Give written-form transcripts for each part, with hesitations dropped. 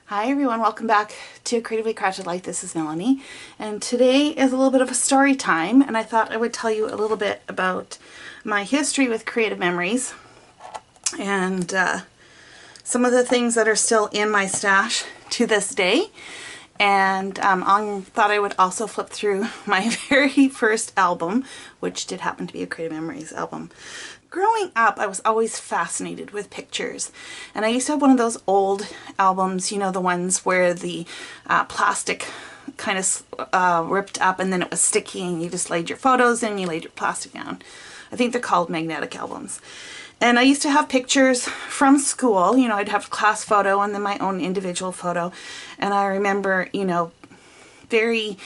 Hi everyone, welcome back to Creatively Crafted Life. This is Melanie, and today is a little bit of a story time, and I thought I would tell you a little bit about my history with creative memories and some of the things that are still in my stash to this day. And I thought I would also flip through my very first album, which did happen to be a Creative Memories album. Growing up, I was always fascinated with pictures, and I used to have one of those old albums, you know, the ones where the plastic kind of ripped up and then it was sticky and you just laid your photos in, you laid your plastic down. I think they're called magnetic albums. And I used to have pictures from school, you know, I'd have a class photo and then my own individual photo. And I remember, you know, very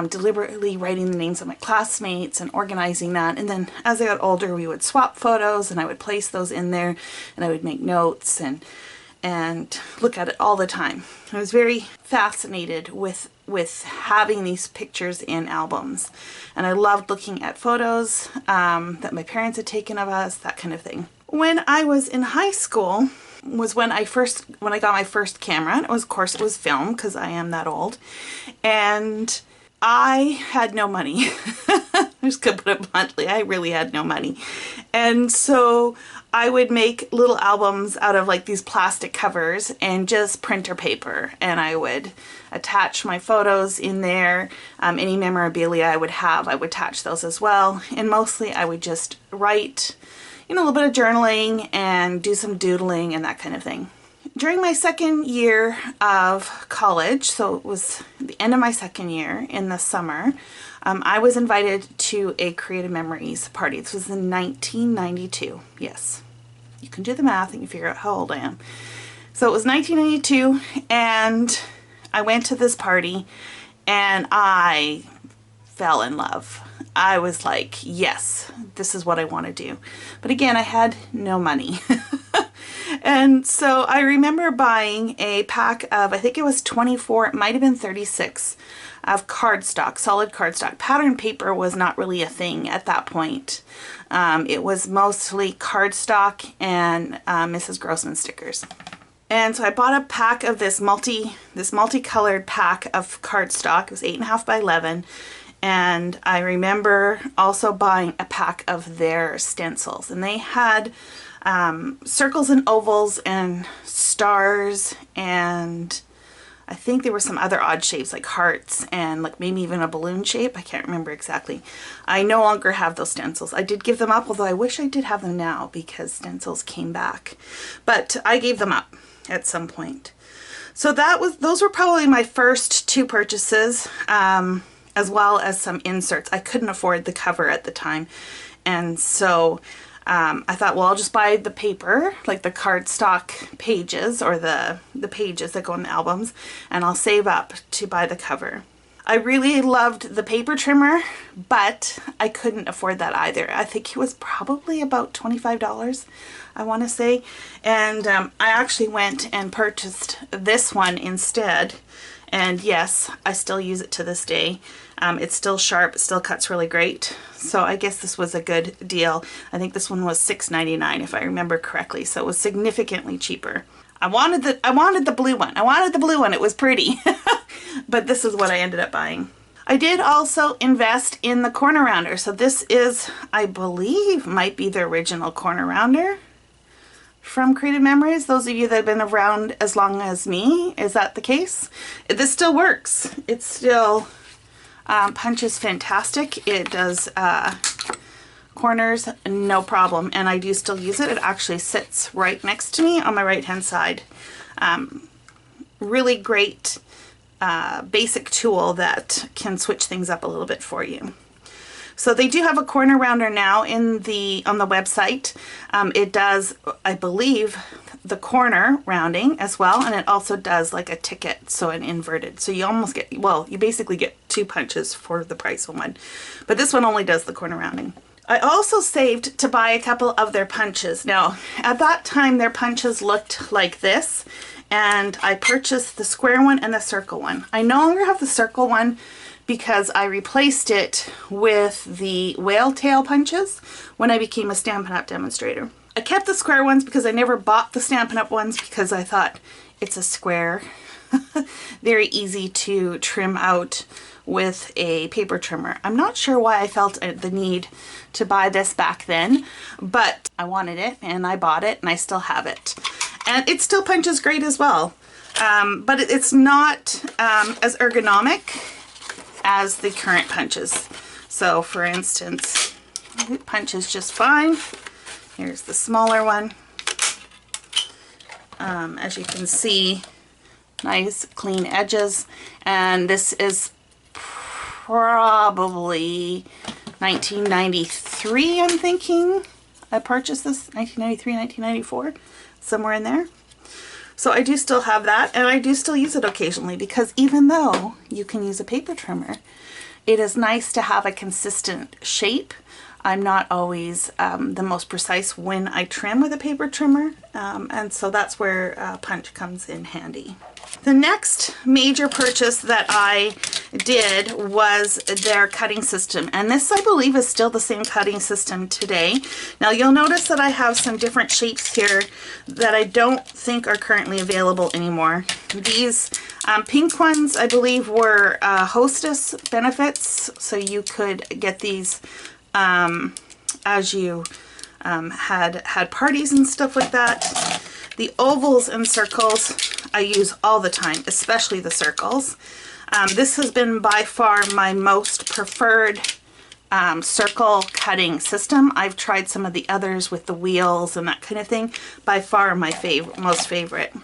deliberately writing the names of my classmates and organizing that. And then as I got older, we would swap photos and I would place those in there and I would make notes and look at it all the time. I was very fascinated with having these pictures in albums, and I loved looking at photos that my parents had taken of us, that kind of thing. When I was in high school was when I got my first camera, and it was, of course, it was film because I am that old, and I had no money. I'm just gonna put it bluntly, I really had no money. And so I would make little albums out of like these plastic covers and just printer paper, and I would attach my photos in there. Any memorabilia I would have, I would attach those as well. And mostly I would just write, you know, a little bit of journaling and do some doodling and that kind of thing. During my second year of college, so it was the end of my second year in the summer, I was invited to a Creative Memories party. This was in 1992. Yes, you can do the math and you figure out how old I am. So it was 1992, and I went to this party and I fell in love. I was like, yes, this is what I want to do. But again, I had no money. And so I remember buying a pack of, I think it was 24, it might have been 36, of cardstock, solid cardstock. Pattern paper was not really a thing at that point. It was mostly cardstock and Mrs. Grossman stickers. And so I bought a pack of this multicolored pack of cardstock. It was 8.5 by 11. And I remember also buying a pack of their stencils, and they had circles and ovals and stars, and I think there were some other odd shapes like hearts and like maybe even a balloon shape. I can't remember exactly. I no longer have those stencils. I did give them up, although I wish I did have them now because stencils came back. But I gave them up at some point. So those were probably my first two purchases, as well as some inserts. I couldn't afford the cover at the time, and so I thought, well, I'll just buy the paper, like the cardstock pages or the pages that go in the albums, and I'll save up to buy the cover. I really loved the paper trimmer, but I couldn't afford that either. I think it was probably about $25, I want to say. And I actually went and purchased this one instead. And yes, I still use it to this day. It's still sharp, it still cuts really great. So I guess this was a good deal. I think this one was $6.99 if I remember correctly, so it was significantly cheaper. I wanted the blue one. I wanted the blue one. It was pretty. But this is what I ended up buying. I did also invest in the corner rounder. So this is, I believe, might be the original corner rounder from Creative Memories. Those of you that have been around as long as me, is that the case? This still works. It still punches fantastic. It does corners no problem, and I do still use it. It actually sits right next to me on my right hand side. Really great basic tool that can switch things up a little bit for you. So they do have a corner rounder now on the website. It does, I believe, the corner rounding as well, and it also does like a ticket, so an inverted. So you almost get, well, you basically get two punches for the price of one, but this one only does the corner rounding. I also saved to buy a couple of their punches. Now, at that time, their punches looked like this, and I purchased the square one and the circle one. I no longer have the circle one because I replaced it with the whale tail punches when I became a Stampin' Up! Demonstrator. I kept the square ones because I never bought the Stampin' Up! Ones because I thought it's a square. very easy to trim out with a paper trimmer. I'm not sure why I felt the need to buy this back then, but I wanted it and I bought it and I still have it. And it still punches great as well, but it's not as ergonomic as the current punches. So for instance, it punches just fine. Here's the smaller one. As you can see, nice clean edges, and this is probably 1993, I'm thinking I purchased this, 1993, 1994, somewhere in there. So I do still have that, and I do still use it occasionally, because even though you can use a paper trimmer, it is nice to have a consistent shape. I'm not always the most precise when I trim with a paper trimmer, and so that's where punch comes in handy. The next major purchase that I did was their cutting system, and this I believe is still the same cutting system today. Now you'll notice that I have some different shapes here that I don't think are currently available anymore. These pink ones I believe were hostess benefits, so you could get these as you had parties and stuff like that. The ovals and circles I use all the time, especially the circles. This has been by far my most preferred circle cutting system. I've tried some of the others with the wheels and that kind of thing. By far my most favorite.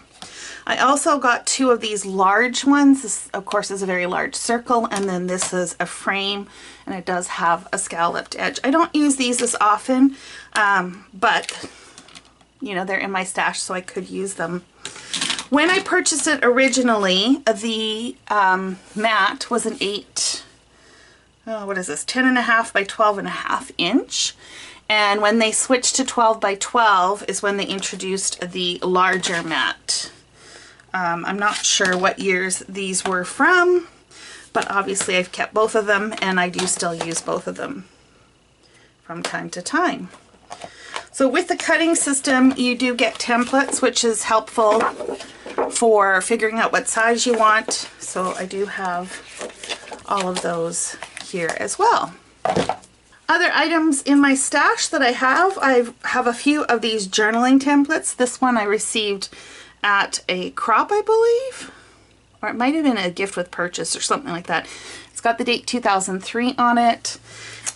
I also got two of these large ones. This, of course, is a very large circle, and then this is a frame, and it does have a scalloped edge. I don't use these as often, but you know, they're in my stash, so I could use them. When I purchased it originally, the mat was an 10.5 by 12.5 inch. And when they switched to 12 by 12 is when they introduced the larger mat. I'm not sure what years these were from, but obviously I've kept both of them, and I do still use both of them from time to time. So with the cutting system, you do get templates, which is helpful for figuring out what size you want. So I do have all of those here as well. Other items in my stash that I have a few of these journaling templates. This one I received at a crop, I believe, or it might have been a gift with purchase or something like that. It's got the date 2003 on it.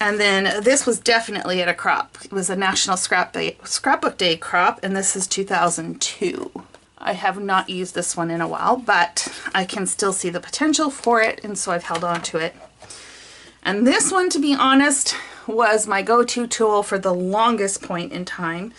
And then this was definitely at a crop. It was a National Scrapbook Day crop, and this is 2002. I have not used this one in a while, but I can still see the potential for it, and so I've held on to it. And this one, to be honest, was my go-to tool for the longest point in time.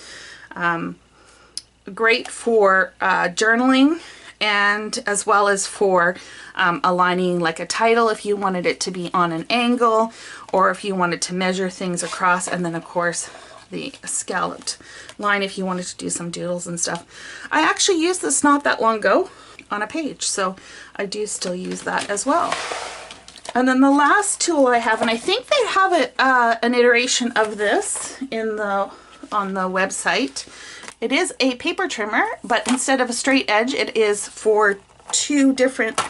Great for journaling, and as well as for aligning like a title if you wanted it to be on an angle, or if you wanted to measure things across, and then of course the scalloped line if you wanted to do some doodles and stuff. I actually used this not that long ago on a page, so I do still use that as well. And then the last tool I have, and I think they have an iteration of this on the website. It is a paper trimmer, but instead of a straight edge, it is for two different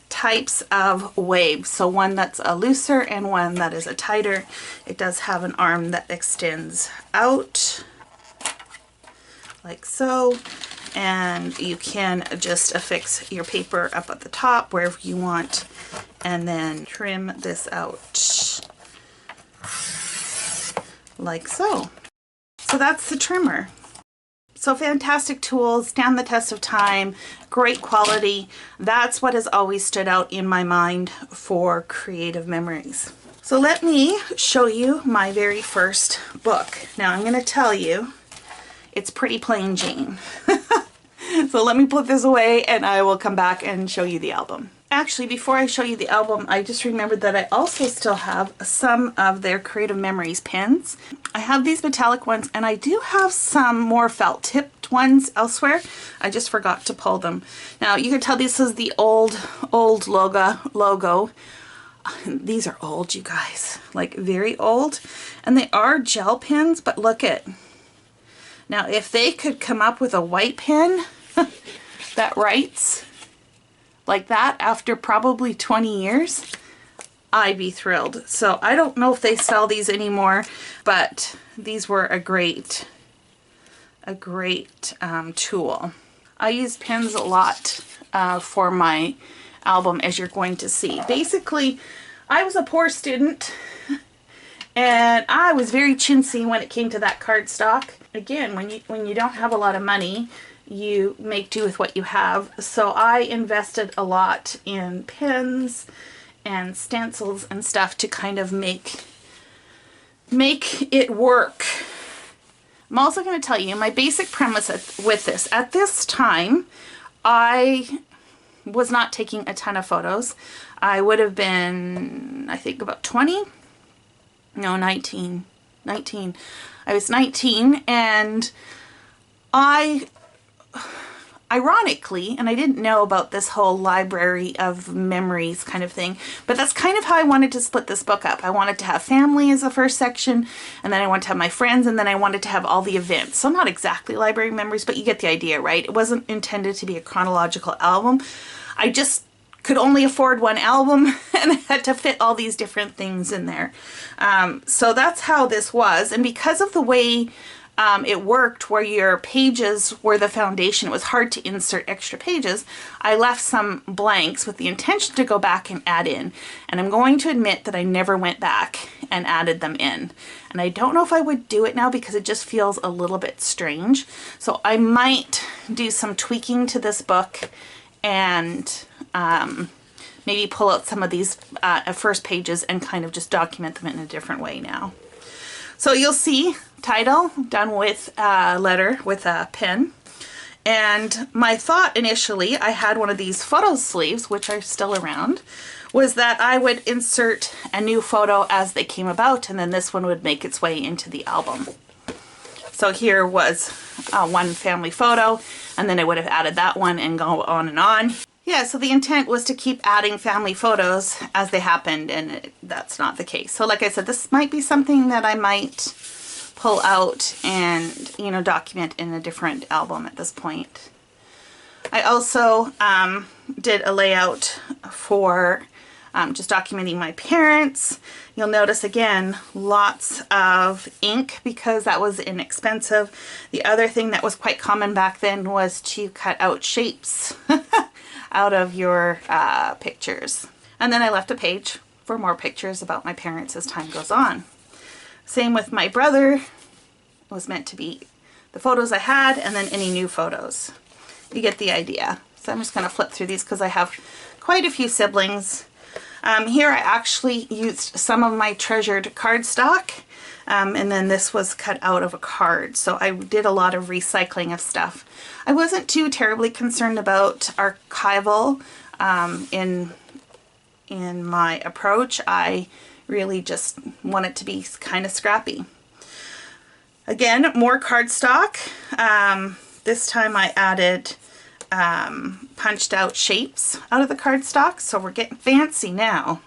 types of waves. So one that's a looser and one that is a tighter. It does have an arm that extends out like so, and you can just affix your paper up at the top wherever you want, and then trim this out like so. So that's the trimmer. So fantastic tools, stand the test of time, great quality. That's what has always stood out in my mind for creative memories. So let me show you my very first book. Now I'm going to tell you, it's pretty plain Jane. So let me put this away and I will come back and show you the album. Actually, before I show you the album, I just remembered that I also still have some of their Creative Memories pins. I have these metallic ones, and I do have some more felt tipped ones elsewhere. I just forgot to pull them. Now you can tell this is the old logo. These are old, you guys, like very old, and they are gel pins, but look at. Now if they could come up with a white pen that writes, like that after probably 20 years, I'd be thrilled. So I don't know if they sell these anymore, but these were a great tool. I use pens a lot for my album, as you're going to see. Basically, I was a poor student and I was very chintzy when it came to that cardstock. Again, when you don't have a lot of money, you make do with what you have. So I invested a lot in pens and stencils and stuff to kind of make it work. I'm also going to tell you my basic premise with this. At this time, I was not taking a ton of photos. I would have been, I think, about 20. No, 19. I was 19, and ironically, and I didn't know about this whole library of memories kind of thing, but that's kind of how I wanted to split this book up. I wanted to have family as the first section, and then I wanted to have my friends, and then I wanted to have all the events. So not exactly library memories, but you get the idea, right? It wasn't intended to be a chronological album. I just could only afford one album, and I had to fit all these different things in there. So that's how this was, and because of the way it worked, where your pages were the foundation, it was hard to insert extra pages. I left some blanks with the intention to go back and add in. And I'm going to admit that I never went back and added them in. And I don't know if I would do it now because it just feels a little bit strange. So I might do some tweaking to this book and maybe pull out some of these first pages and kind of just document them in a different way now. So you'll see title done with a letter with a pen. And my thought initially, I had one of these photo sleeves, which are still around, was that I would insert a new photo as they came about, and then this one would make its way into the album. So here was one family photo, and then I would have added that one and go on and on. Yeah, so the intent was to keep adding family photos as they happened, and that's not the case. So like I said, this might be something that I might pull out and, you know, document in a different album at this point. I also did a layout for just documenting my parents. You'll notice again lots of ink because that was inexpensive. The other thing that was quite common back then was to cut out shapes out of your pictures. And then I left a page for more pictures about my parents as time goes on. Same with my brother. It was meant to be the photos I had and then any new photos. You get the idea. So I'm just going to flip through these because I have quite a few siblings. Here I actually used some of my treasured cardstock, and then this was cut out of a card. So I did a lot of recycling of stuff. I wasn't too terribly concerned about archival in my approach. I really just want it to be kind of scrappy. Again, more cardstock. This time I added punched out shapes out of the cardstock, so we're getting fancy now.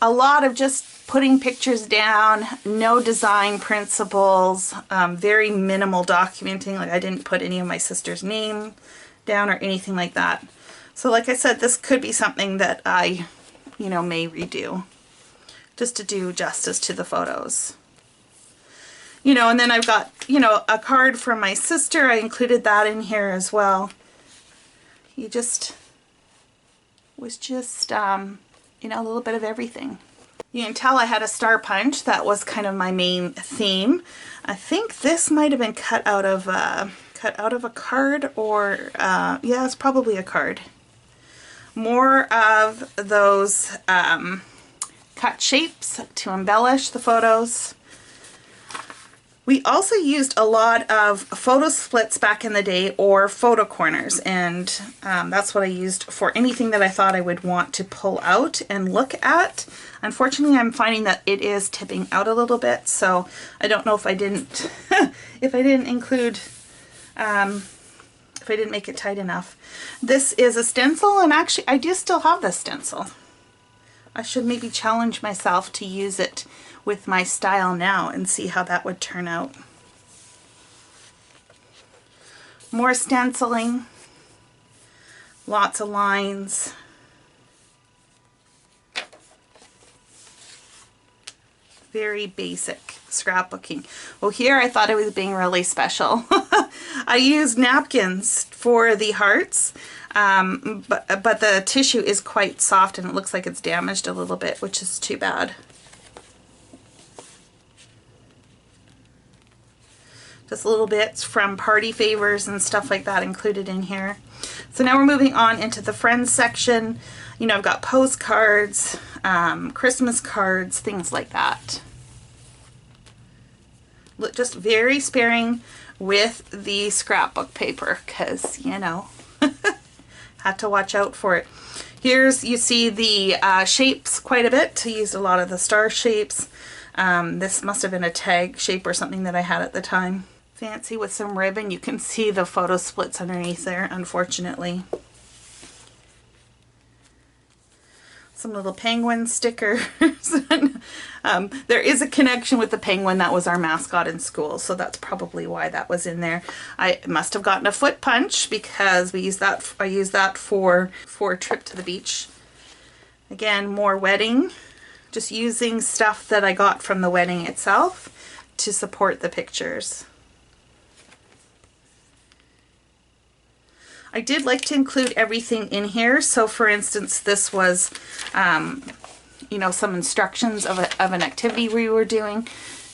A lot of just putting pictures down, no design principles, very minimal documenting. Like I didn't put any of my sister's name down or anything like that. So like I said, this could be something that I, you know, may redo just to do justice to the photos. You know, and then I've got, you know, a card from my sister. I included that in here as well. You just, was just, you know, a little bit of everything. You can tell I had a star punch. That was kind of my main theme. I think this might have been cut out of a card, or, yeah, it's probably a card. More of those cut shapes to embellish the photos. We also used a lot of photo splits back in the day, or photo corners, and that's what I used for anything that I thought I would want to pull out and look at. Unfortunately, I'm finding that it is tipping out a little bit, so I don't know if I didn't if I didn't include if I didn't make it tight enough. This is a stencil, and actually I do still have this stencil. I should maybe challenge myself to use it with my style now and see how that would turn out. More stenciling, lots of lines. very basic scrapbooking. Well, here I thought I was being really special. I used napkins for the hearts, but the tissue is quite soft and it looks like it's damaged a little bit, which is too bad. Just little bits from party favors and stuff like that included in here. So now we're moving on into the friends section. You know, I've got postcards, Christmas cards, things like that. Look, just very sparing with the scrapbook paper because, you know, had to watch out for it. Here's, you see the shapes quite a bit. I used a lot of the star shapes. This must have been a tag shape or something that I had at the time. Fancy with some ribbon. You can see the photo splits underneath there, unfortunately. Some little penguin stickers. There is a connection with the penguin. That was our mascot in school, so that's probably why that was in there. I must have gotten a foot punch because we used that. I used that for a trip to the beach. Again, more wedding. Just using stuff that I got from the wedding itself to support the pictures. I did like to include everything in here. So for instance, this was, you know, some instructions of an activity we were doing.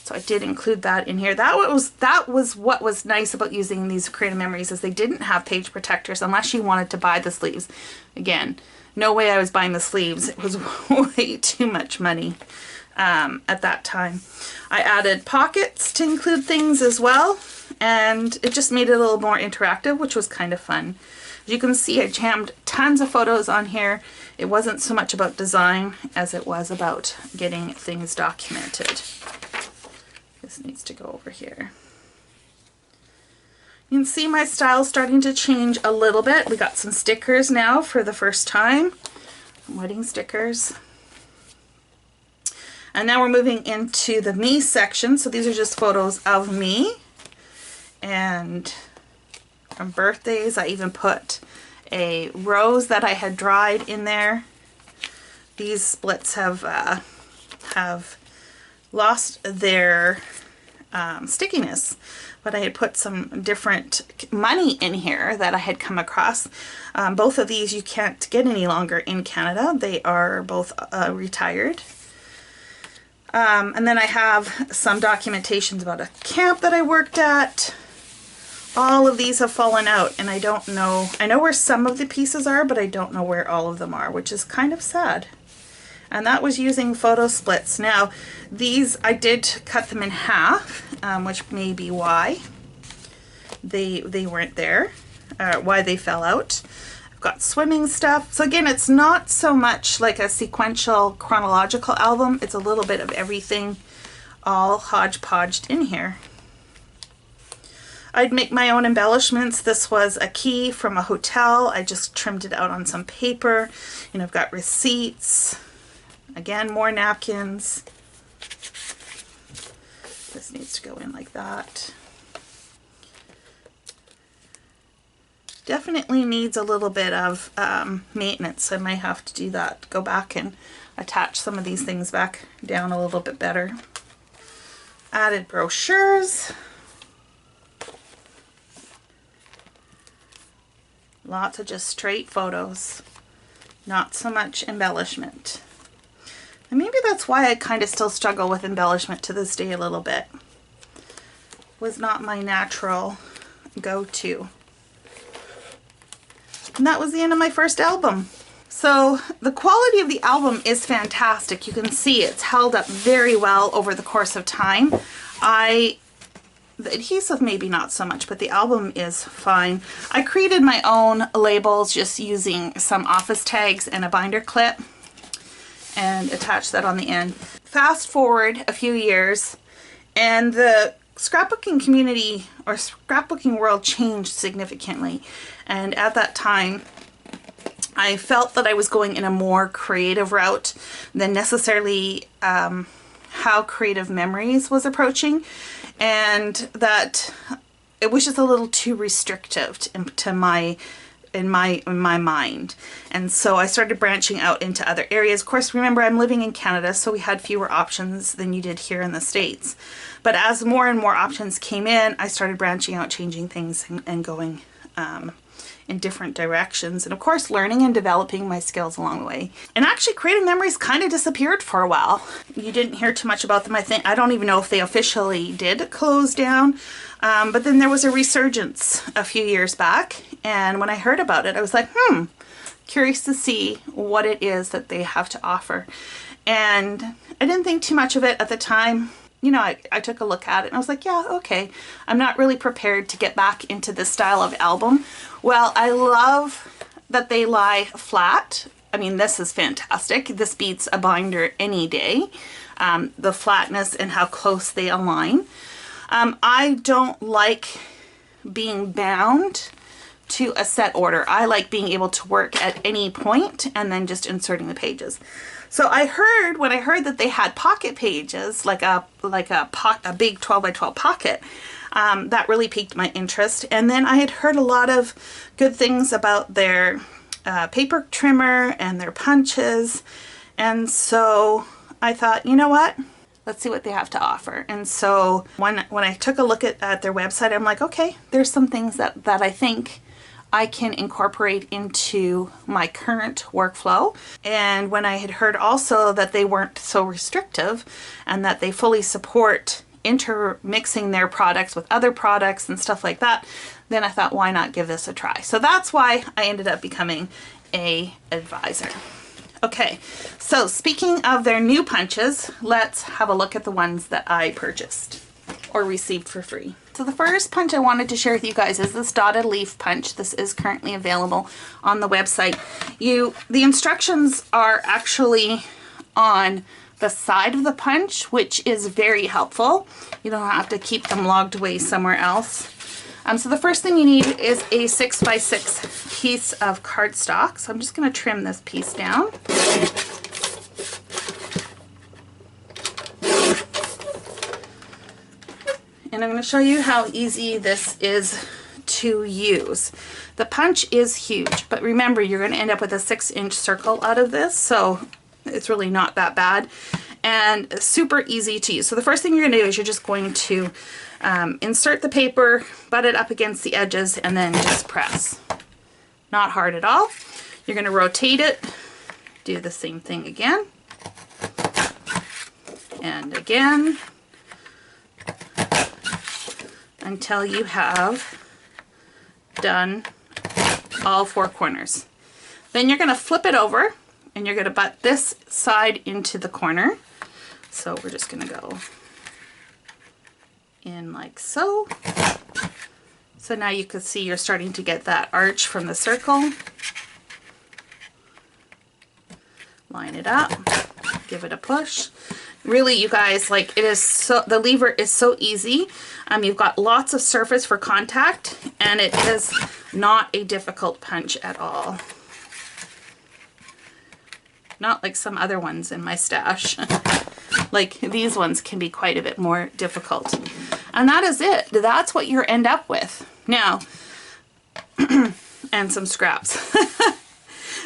So I did include that in here. That was what was nice about using these Creative Memories, is they didn't have page protectors unless you wanted to buy the sleeves. Again, no way I was buying the sleeves. It was way too much money at that time. I added pockets to include things as well. And it just made it a little more interactive, which was kind of fun. As you can see, I jammed tons of photos on here. It wasn't so much about design as it was about getting things documented. This needs to go over here. You can see my style starting to change a little bit. We got some stickers now for the first time. Wedding stickers. And now we're moving into the me section. So these are just photos of me. And from birthdays, I even put a rose that I had dried in there. These splits have lost their stickiness, but I had put some different money in here that I had come across. Both of these you can't get any longer in Canada. They are both retired. And then I have some documentations about a camp that I worked at. All of these have fallen out and I don't know. I know where some of the pieces are, but I don't know where all of them are, which is kind of sad. And that was using photo splits. Now, these, I did cut them in half, which may be why they weren't there, why they fell out. I've got swimming stuff. So again, it's not so much like a sequential chronological album. It's a little bit of everything all hodgepodged in here. I'd make my own embellishments. This was a key from a hotel. I just trimmed it out on some paper. And I've got receipts. Again, more napkins. This needs to go in like that. Definitely needs a little bit of maintenance. I might have to do that. Go back and attach some of these things back down a little bit better. Added brochures. Lots of just straight photos, not so much embellishment. And maybe that's why I kind of still struggle with embellishment to this day a little bit. Was not my natural go-to. And that was the end of my first album. So the quality of the album is fantastic. You can see it's held up very well over the course of time. The adhesive maybe not so much, but the album is fine. I created my own labels just using some office tags and a binder clip and attached that on the end. Fast forward a few years and the scrapbooking community or scrapbooking world changed significantly. And at that time, I felt that I was going in a more creative route than necessarily how Creative Memories was approaching, and that it was just a little too restrictive to my in my mind. And so I started branching out into other areas. Of course, remember, I'm living in Canada, so we had fewer options than you did here in the States. But as more and more options came in, I started branching out, changing things, and going in different directions, and of course learning and developing my skills along the way. And actually, Creative Memories kind of disappeared for a while. You didn't hear too much about them. I don't even know if they officially did close down, but then there was a resurgence a few years back, and when I heard about it, I was like, curious to see what it is that they have to offer. And I didn't think too much of it at the time. You know, I took a look at it and I was like, yeah, okay. I'm not really prepared to get back into this style of album. Well, I love that they lie flat. I mean, this is fantastic. This beats a binder any day. The flatness and how close they align. I don't like being bound to a set order. I like being able to work at any point and then just inserting the pages. So when I heard that they had pocket pages, like a big 12 by 12 pocket, that really piqued my interest. And then I had heard a lot of good things about their paper trimmer and their punches. And so I thought, you know what? Let's see what they have to offer. And so when I took a look at their website, I'm like, okay, there's some things that I think I can incorporate into my current workflow. And when I had heard also that they weren't so restrictive and that they fully support intermixing their products with other products and stuff like that, then I thought, why not give this a try? So that's why I ended up becoming an advisor. Okay, so speaking of their new punches, let's have a look at the ones that I purchased or received for free. So the first punch I wanted to share with you guys is this dotted leaf punch. This is currently available on the website. The instructions are actually on the side of the punch, which is very helpful. You don't have to keep them logged away somewhere else. So the first thing you need is a 6x6 piece of cardstock. So I'm just going to trim this piece down. And I'm going to show you how easy this is to use. The punch is huge, but remember, you're going to end up with a 6-inch circle out of this, so it's really not that bad and super easy to use. So the first thing you're going to do is you're just going to insert the paper, butt it up against the edges, and then just press. Not hard at all. You're going to rotate it, do the same thing again, and again, until you have done all 4 corners. Then you're going to flip it over and you're going to butt this side into the corner. So we're just going to go in like so. So now you can see you're starting to get that arch from the circle. Line it up, give it a push. Really, you guys, like, it is so, the lever is so easy. You've got lots of surface for contact, and it is not a difficult punch at all. Not like some other ones in my stash. Like, these ones can be quite a bit more difficult. And that is it. That's what you end up with. Now, and some scraps.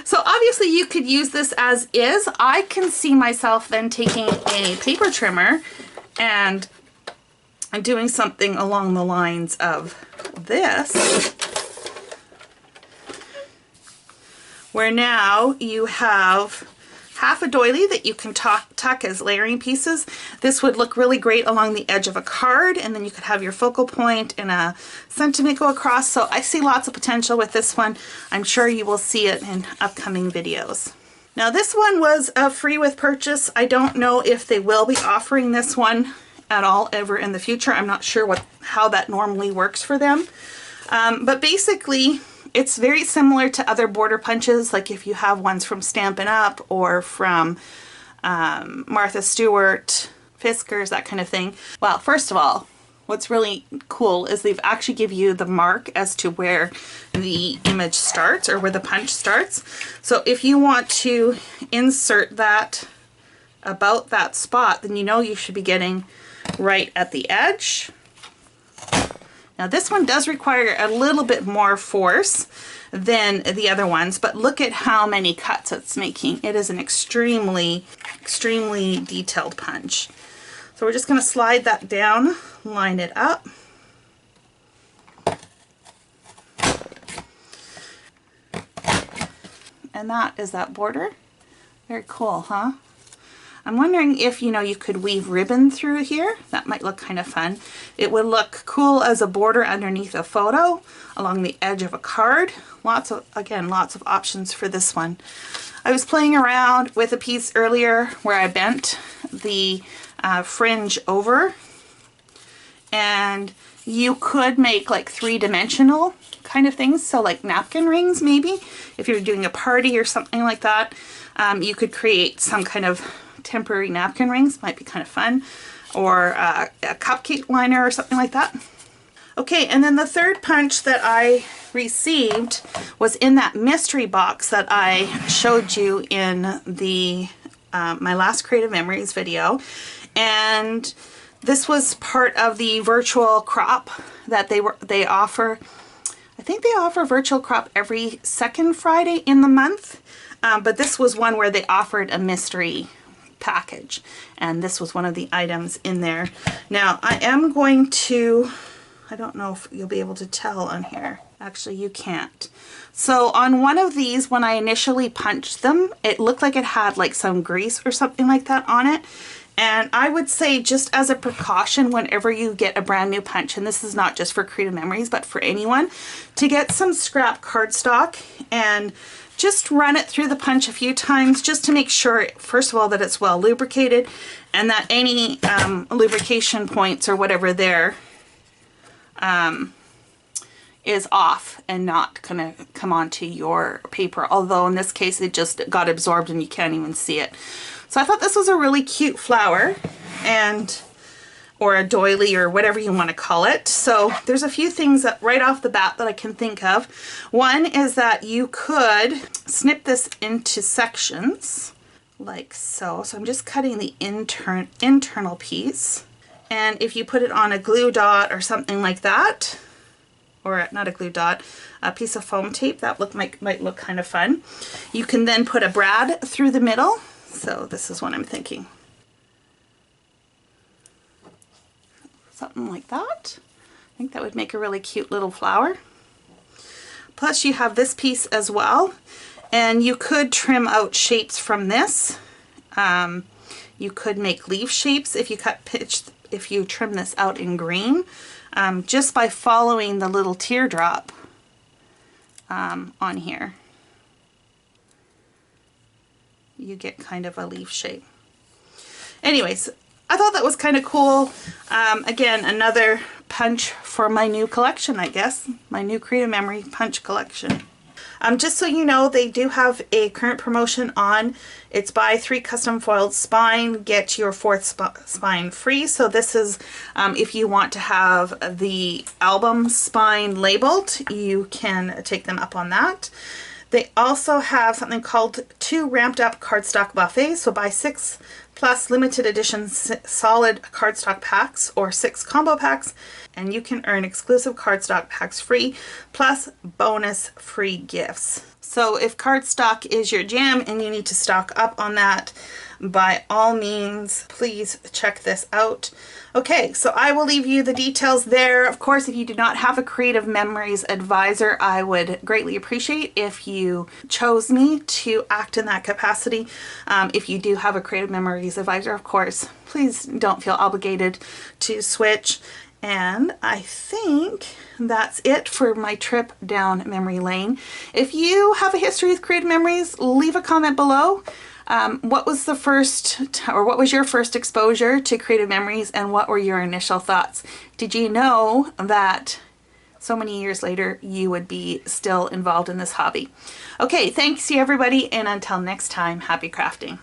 So obviously you could use this as is. I can see myself then taking a paper trimmer and doing something along the lines of this, where now you have half a doily that you can tuck as layering pieces. This would look really great along the edge of a card, and then you could have your focal point and a sentiment go across. So I see lots of potential with this one. I'm sure you will see it in upcoming videos. Now this one was free with purchase. I don't know if they will be offering this one at all ever in the future. I'm not sure how that normally works for them. But basically, it's very similar to other border punches, like if you have ones from Stampin' Up! Or from Martha Stewart, Fiskars, that kind of thing. Well, first of all, what's really cool is they've actually give you the mark as to where the image starts or where the punch starts. So if you want to insert that about that spot, then you know you should be getting right at the edge. Now this one does require a little bit more force than the other ones, but look at how many cuts it's making. It is an extremely, extremely detailed punch. So we're just going to slide that down, line it up. And that is that border. Very cool, huh? I'm wondering if, you could weave ribbon through here. That might look kind of fun. It would look cool as a border underneath a photo, along the edge of a card. Lots of options for this one. I was playing around with a piece earlier where I bent the fringe over, and you could make like three-dimensional kind of things, so like napkin rings maybe. If you're doing a party or something like that, you could create some kind of temporary napkin rings. Might be kind of fun. Or a cupcake liner or something like that. Okay, and then the third punch that I received was in that mystery box that I showed you in the my last Creative Memories video. And this was part of the virtual crop that they offer. I think they offer virtual crop every second Friday in the month. But this was one where they offered a mystery package, and this was one of the items in there. Now I am going to, I don't know if you'll be able to tell on here. Actually, you can't. So on one of these, when I initially punched them, it looked like it had like some grease or something like that on it. And I would say, just as a precaution, whenever you get a brand new punch, and this is not just for Creative Memories, but for anyone, to get some scrap cardstock and just run it through the punch a few times, just to make sure, first of all, that it's well lubricated, and that any lubrication points or whatever there is off and not gonna come onto your paper. Although in this case, it just got absorbed and you can't even see it. So I thought this was a really cute flower, or a doily, or whatever you want to call it. So there's a few things that right off the bat that I can think of. One is that you could snip this into sections like so. So I'm just cutting the internal piece. And if you put it on a glue dot or something like that, or not a glue dot, a piece of foam tape, that might look kind of fun. You can then put a brad through the middle. So this is what I'm thinking. Something like that. I think that would make a really cute little flower. Plus you have this piece as well, and you could trim out shapes from this. You could make leaf shapes if you trim this out in green, just by following the little teardrop on here. You get kind of a leaf shape. Anyways, I thought that was kind of cool. Again, another punch for my new collection, I guess. My new Creative Memory punch collection. Just so you know, they do have a current promotion on. It's buy 3 custom foiled spine, get your 4th spine free. So this is if you want to have the album spine labeled, you can take them up on that. They also have something called 2 ramped up cardstock buffets. So buy 6 plus limited edition solid cardstock packs or 6 combo packs, and you can earn exclusive cardstock packs free plus bonus free gifts. So if cardstock is your jam and you need to stock up on that, by all means, please check this out. Okay, so I will leave you the details there. Of course, if you do not have a Creative Memories advisor, I would greatly appreciate if you chose me to act in that capacity. If you do have a Creative Memories advisor, of course, please don't feel obligated to switch. And I think that's it for my trip down memory lane. If you have a history with Creative Memories, leave a comment below. What was your first exposure to Creative Memories, and what were your initial thoughts? Did you know that so many years later you would be still involved in this hobby? Okay, thanks to everybody, and until next time, happy crafting.